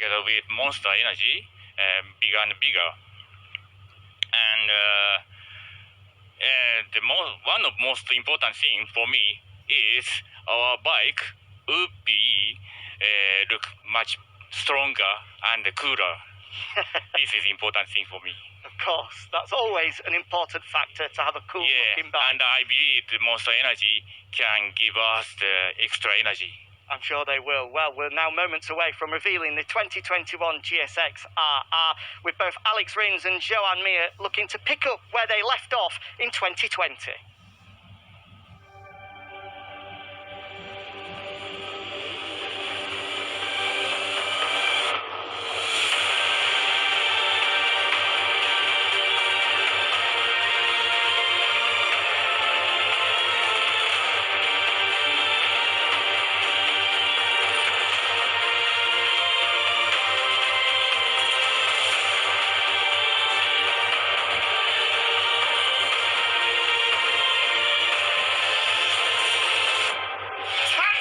together with Monster Energy, bigger and bigger. And one of most important thing for me is our bike would be look much stronger and cooler. This is important thing for me. Of course, that's always an important factor to have a cool looking bike. And I believe the Monster Energy can give us the extra energy. I'm sure they will. Well, we're now moments away from revealing the 2021 GSX-RR with both Alex Rins and Joan Mir looking to pick up where they left off in 2020.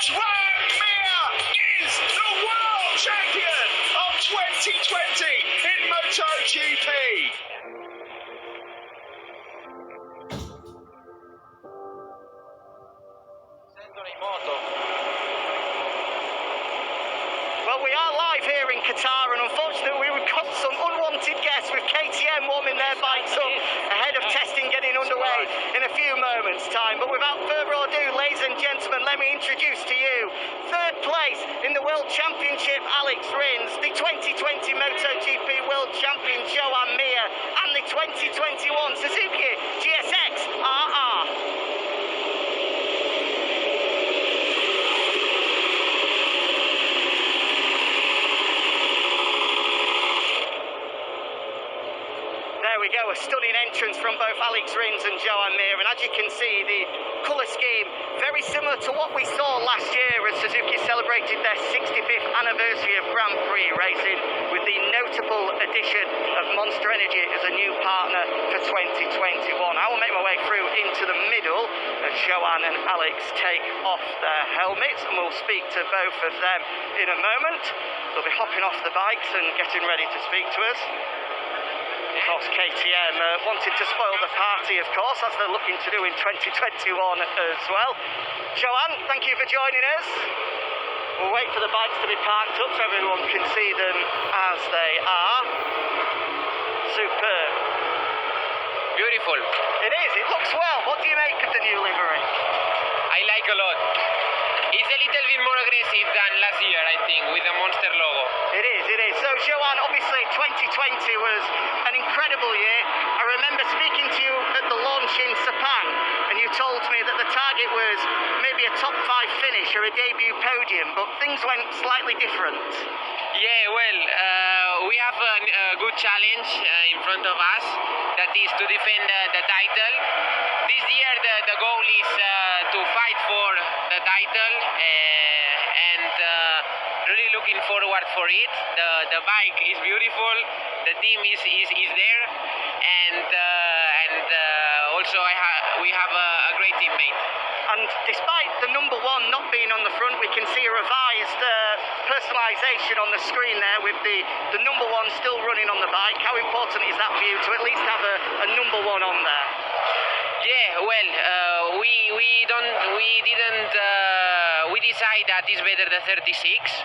Joan Mir is the world champion of 2020 in MotoGP. Well, we are live here in Qatar, and unfortunately we've got some unwanted guests with KTM warming their bikes up ahead of testing getting underway in a few moments' time. But without further ado, ladies and gentlemen, let me introduce to you third place in the World Championship, Alex Rins, the 2020 MotoGP World Champion, Joan Mir, and the 2021 Suzuki GSX-RR. There we go, a stunning entrance from both Alex Rins and Joan Mir, and as you can see, the colour scheme very similar to what we saw last year as Suzuki celebrated their 65th anniversary of Grand Prix racing, with the notable addition of Monster Energy as a new partner for 2021. I will make my way through into the middle as Joan and Alex take off their helmets, and we'll speak to both of them in a moment. They'll be hopping off the bikes and getting ready to speak to us. Of course, KTM wanted to spoil the party, of course, as they're looking to do in 2021 as well. Joan, thank you for joining us. We'll wait for the bikes to be parked up so everyone can see them as they are. Superb. Beautiful. It is, it looks well. What do you make of the new livery? I like a lot. It's a little bit more aggressive than last year, I think, with the Monster logo. It is, it is. So, Joan, obviously 2020 was an incredible year. I remember speaking to you at the launch in Sepang, and you told me that the target was maybe a top 5 finish or a debut podium, but things went slightly different. Yeah, well, we have a good challenge in front of us, that is to defend the title. This year the goal is to fight for the title, and really looking forward for it. The bike is beautiful, the team is there, and also we have a great teammate. And despite the number 1 not being on the front, we can see a revised personalisation on the screen there with the number 1 still running on the bike. How important is that for you to at least have a number 1 on there? Yeah, well, we decide that it's better the 36,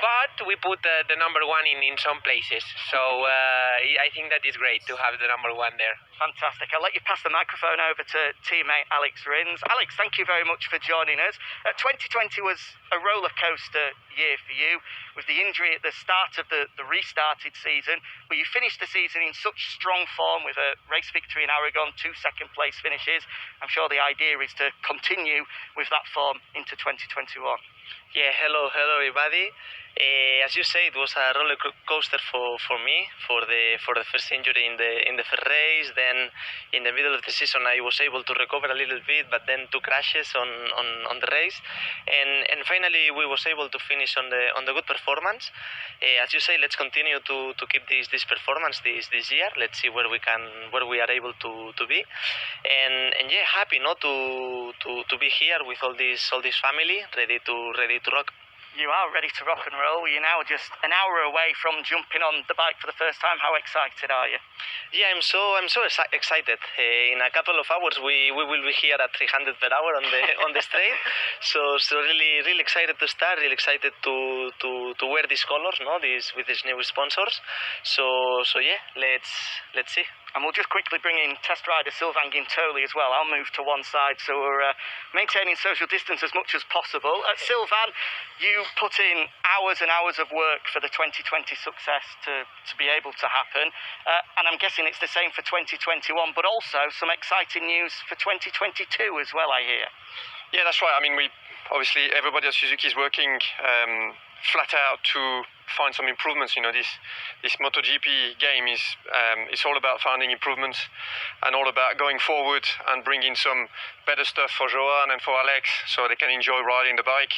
but we put the number 1 in some places. So I think that is great to have the number 1 there. Fantastic. I'll let you pass the microphone over to teammate Alex Rins. Alex, thank you very much for joining us. 2020 was a roller coaster year for you, with the injury at the start of the restarted season, but you finished the season in such strong form with a race victory in Aragon, 2 second place finishes. I'm sure the idea is to continue with that form into 2021. Yeah, hello everybody. As you say, it was a roller coaster for me, for the first injury in the first race. Then in the middle of the season I was able to recover a little bit, but then 2 crashes on the race, and finally we was able to finish on the good performance. As you say, let's continue to keep this performance this year. Let's see where we are able to be, and yeah, happy not to be here with all this family ready to rock. You are ready to rock and roll. You're now just an hour away from jumping on the bike for the first time. How excited are you? Yeah, I'm so excited. In a couple of hours, we will be here at 300 per hour on the straight. So really excited to start. Really excited to wear these colors, no? With these new sponsors. So yeah, let's see. And we'll just quickly bring in test rider Sylvain Guintoli as well. I'll move to one side so we're maintaining social distance as much as possible. Sylvain, you put in hours and hours of work for the 2020 success to be able to happen. And I'm guessing it's the same for 2021, but also some exciting news for 2022 as well, I hear. Yeah, that's right. I mean, obviously everybody at Suzuki is working flat out to find some improvements. You know, this MotoGP game is it's all about finding improvements and all about going forward and bringing some better stuff for Joan and for Alex so they can enjoy riding the bike.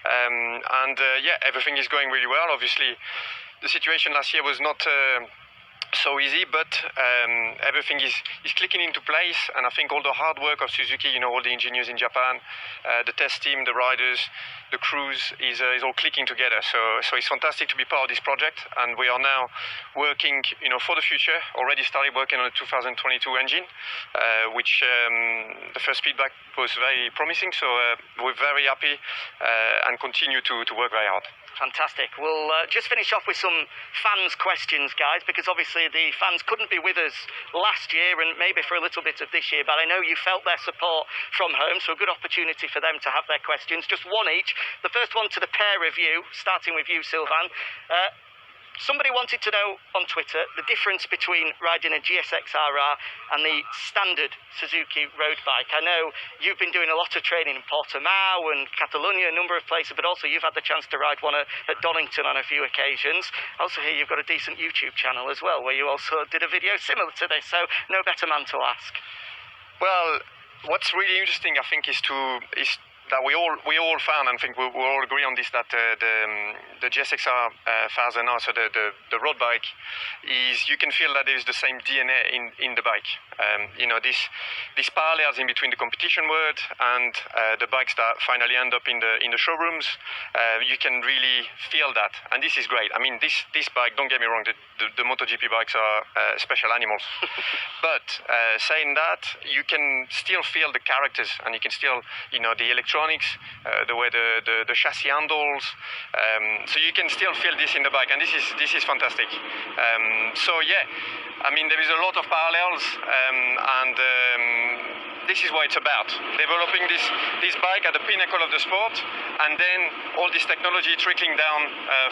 Yeah, everything is going really well. Obviously, the situation last year was not so easy, but everything is clicking into place, and I think all the hard work of Suzuki, you know, all the engineers in Japan, the test team, the riders, the crews is all clicking together. So it's fantastic to be part of this project, and we are now working, you know, for the future. Already started working on the 2022 engine, which the first feedback was very promising. So we're very happy and continue to work very hard. Fantastic. We'll just finish off with some fans' questions, guys, because obviously the fans couldn't be with us last year and maybe for a little bit of this year, but I know you felt their support from home, so a good opportunity for them to have their questions. Just one each. The first one to the pair of you, starting with you, Sylvain. Somebody wanted to know on Twitter the difference between riding a GSX-RR and the standard Suzuki road bike. I know you've been doing a lot of training in Portimao and Catalonia, a number of places, but also you've had the chance to ride one at Donington on a few occasions. Also here you've got a decent YouTube channel as well, where you also did a video similar to this, so no better man to ask. Well, what's really interesting, I think, is that we all found, and I think we all agree on this, that the GSX-R 1000R, so the road bike, is, you can feel that there is the same DNA in the bike. You know, these parallels in between the competition world and the bikes that finally end up in the showrooms, you can really feel that, and this is great. I mean, this bike, don't get me wrong, the MotoGP bikes are special animals, but saying that, you can still feel the characters, and you can still, you know, the electronics, the way the chassis handles, so you can still feel this in the bike, and this is fantastic. So yeah, I mean, there is a lot of parallels, and this is what it's about, developing this bike at the pinnacle of the sport, and then all this technology trickling down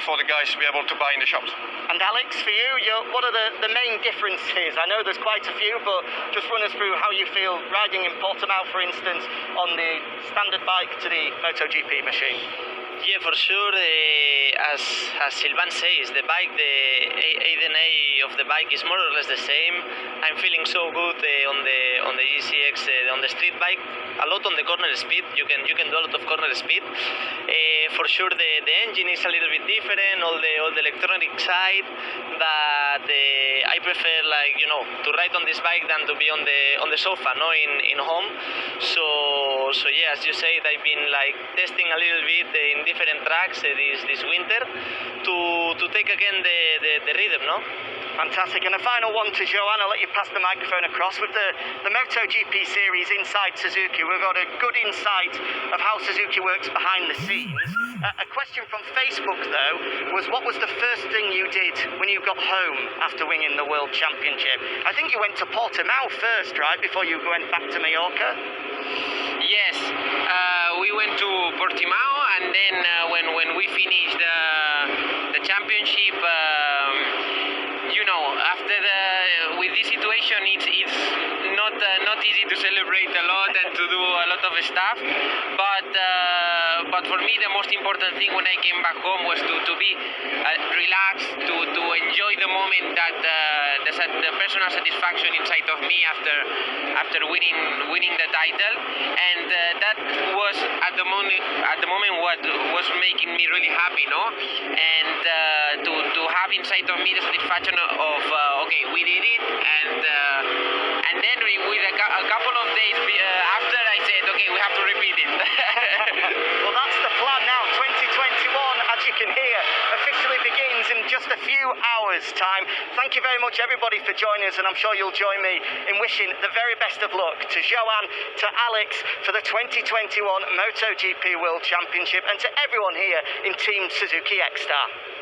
for the guys to be able to buy in the shops. And Alex, for you, what are the main differences? I know there's quite a few, but just run us through how you feel riding in Portimao, for instance, on the standard bike to the MotoGP machine. Yeah, for sure. As Sylvain says, the bike, the ADN of the bike is more or less the same. I'm feeling so good on the GSX, on the street bike. A lot on the corner speed. You can do a lot of corner speed. For sure, the engine is a little bit different. All the electronic side. That I prefer, like, you know, to ride on this bike than to be on the sofa, no, in home. So yeah, as you said, I've been like testing a little bit in different tracks this winter to take again the rhythm, no? Fantastic. And a final one to Joan. I'll let you pass the microphone across. With the MotoGP series inside Suzuki, we've got a good insight of how Suzuki works behind the scenes. A question from Facebook, though, was what was the first thing you did when you got home after winning the World Championship? I think you went to Portimao first, right, before you went back to Mallorca? Yes, we went to Portimao, and then when we finished the championship, you know, after with this situation, it's not easy to celebrate a lot and to do a lot of stuff. But for me, the most important thing when I came back home was to be relaxed, to enjoy the moment, that the personal satisfaction inside of me after winning the title, and that was at the moment what was making me really happy, no? And to have inside of me the satisfaction of okay, we did it, and then with a couple of days after, I said, okay, we have to repeat it. Well, that's the plan now. 2021, as you can hear, officially begins in just a few hours' time. Thank you very much, everybody, for joining us, and I'm sure you'll join me in wishing the very best of luck to Joan, to Alex, for the 2021 MotoGP World Championship, and to everyone here in Team Suzuki Ecstar.